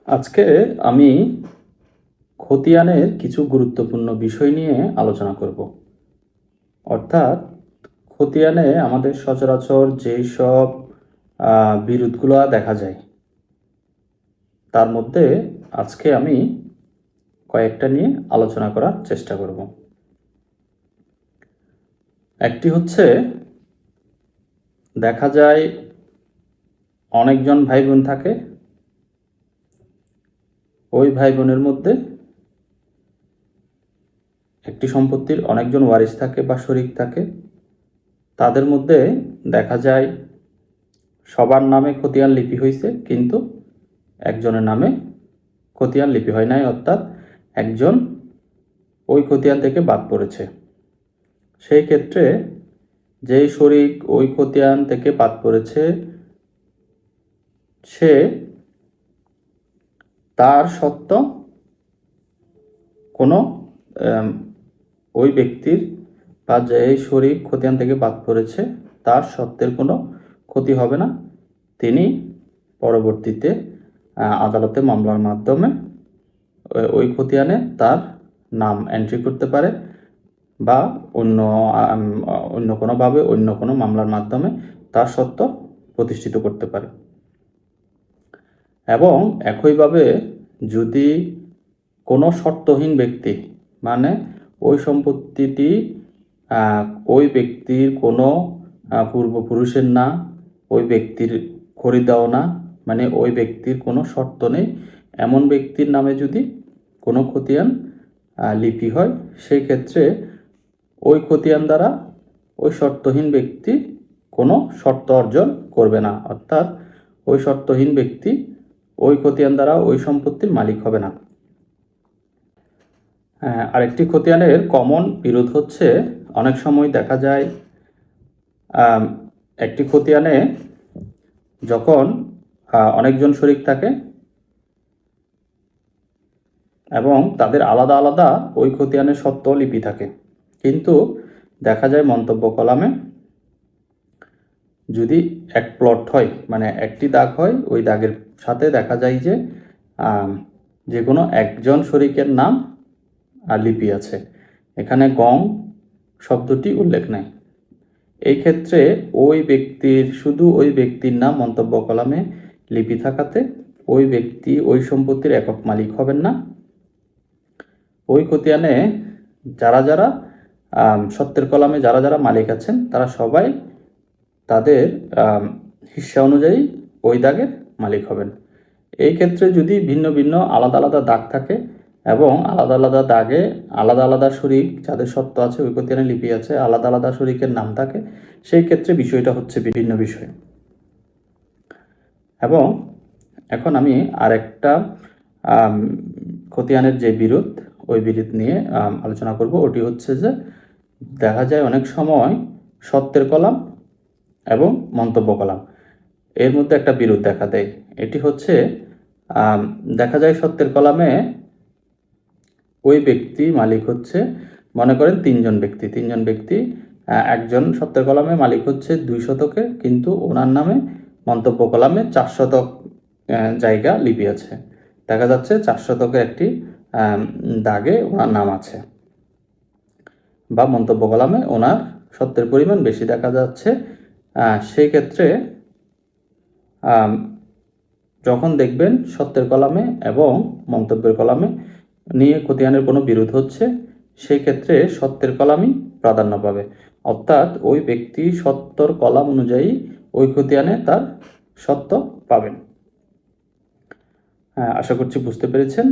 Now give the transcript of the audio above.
আজকে আমি খতিয়ানের কিছু গুরুত্বপূর্ণ বিষয় নিয়ে আলোচনা করব। অর্থাৎ খতিয়ানে আমাদের সচরাচর যেই সব বিরোধগুলো দেখা যায় তার মধ্যে আজকে আমি কয়েকটা নিয়ে আলোচনা করার চেষ্টা করব। একটি হচ্ছে, দেখা যায় অনেকজন ভাই বোন থাকে, ওই ভাই বোনের মধ্যে একটি সম্পত্তির অনেকজন ওয়ারিশ থাকে বা শরিক থাকে। তাদের মধ্যে দেখা যায় সবার নামে খতিয়ান লিপি হয়েছে, কিন্তু একজনের নামে খতিয়ান লিপি হয় নাই, অর্থাৎ একজন ওই খতিয়ান থেকে বাদ পড়েছে। সেই ক্ষেত্রে যেই শরিক ওই খতিয়ান থেকে বাদ পড়েছে, সে তার সত্ত্ব কোনো ওই ব্যক্তির বা যেই শরিক খতিয়ান থেকে বাদ পড়েছে তার সত্ত্বের কোনো ক্ষতি হবে না। তিনি পরবর্তীতে আদালতে মামলার মাধ্যমে ওই খতিয়ানে তার নাম এন্ট্রি করতে পারে বা অন্য কোনোভাবে অন্য কোনো মামলার মাধ্যমে তার সত্ত্ব প্রতিষ্ঠিত করতে পারে। এবং একইভাবে যদি কোনো শর্তহীন ব্যক্তি, মানে ওই সম্পত্তিটি ওই ব্যক্তির কোনো পূর্বপুরুষের না, ওই ব্যক্তির খরিদাও না, মানে ওই ব্যক্তির কোনো শর্ত নেই, এমন ব্যক্তির নামে যদি কোনো খতিয়ান লিপি হয়, সেই ক্ষেত্রে ওই খতিয়ান দ্বারা ওই শর্তহীন ব্যক্তি কোনো শর্ত অর্জন করবে না, অর্থাৎ ওই শর্তহীন ব্যক্তি ওই খতিয়ান দ্বারা ওই সম্পত্তির মালিক হবে না। আরেকটি খতিয়ানের কমন বিরোধ হচ্ছে, অনেক সময় দেখা যায় একটি খতিয়ানে যখন অনেকজন শরিক থাকে এবং তাদের আলাদা আলাদা ওই খতিয়ানের সত্ত্ব লিপি থাকে, কিন্তু দেখা যায় মন্তব্য কলামে যদি এক প্লট হয়, মানে একটি দাগ হয়, ওই দাগের সাথে দেখা যায় যে কোনো একজন শরিকের নাম আর লিপি আছে, এখানে গং শব্দটি উল্লেখ নাই। এই ক্ষেত্রে শুধু ওই ব্যক্তির নাম মন্তব্য কলামে লিপি থাকাতে ওই ব্যক্তি ওই সম্পত্তির একক মালিক হবেন না। ওই খতিয়ানে যারা যারা সত্ত্বের কলামে যারা যারা মালিক আছেন, তারা সবাই তাদের হিস্সা অনুযায়ী ওই দাগের মালিক হবেন। এই ক্ষেত্রে যদি ভিন্ন ভিন্ন আলাদা আলাদা দাগ থাকে এবং আলাদা আলাদা দাগে আলাদা আলাদা শরিক যাদের সত্ত্ব আছে, ওই খতিয়ানে লিপি আছে, আলাদা আলাদা শরিকের নাম থাকে, সেই ক্ষেত্রে বিষয়টা হচ্ছে বিভিন্ন বিষয়। এবং এখন আমি আরেকটা খতিয়ানের যে বিরোধ, ওই বিরোধ নিয়ে আলোচনা করব। ওটি হচ্ছে যে, দেখা যায় অনেক সময় সত্ত্বের কলাম এবং মন্তব্য কলাম এর মধ্যে একটা বিরোধ দেখা দেয়। এটি হচ্ছে, দেখা যায় সত্ত্বের কলামে ওই ব্যক্তি মালিক হচ্ছে, মনে করেন তিনজন ব্যক্তি, একজন সত্ত্বের কলামে মালিক হচ্ছে 2 শতকে, কিন্তু ওনার নামে মন্তব্য কলামে 4 শতক জায়গা লিপি আছে। দেখা যাচ্ছে 4 শতকে একটি দাগে ওনার নাম আছে, বা মন্তব্য কলামে ওনার সত্ত্বের পরিমাণ বেশি দেখা যাচ্ছে। সেই ক্ষেত্রে যখন দেখবেন সত্ত্বের কলামে এবং মন্তব্যের কলামে নিয়ে খতিয়ানের কোনো বিরোধ হচ্ছে, সেই ক্ষেত্রে সত্ত্বের কলামই প্রাধান্য পাবে, অর্থাৎ ওই ব্যক্তি সত্ত্বর কলাম অনুযায়ী ওই খতিয়ানে তার সত্ত্ব পাবেন। আশা করছি বুঝতে পেরেছেন।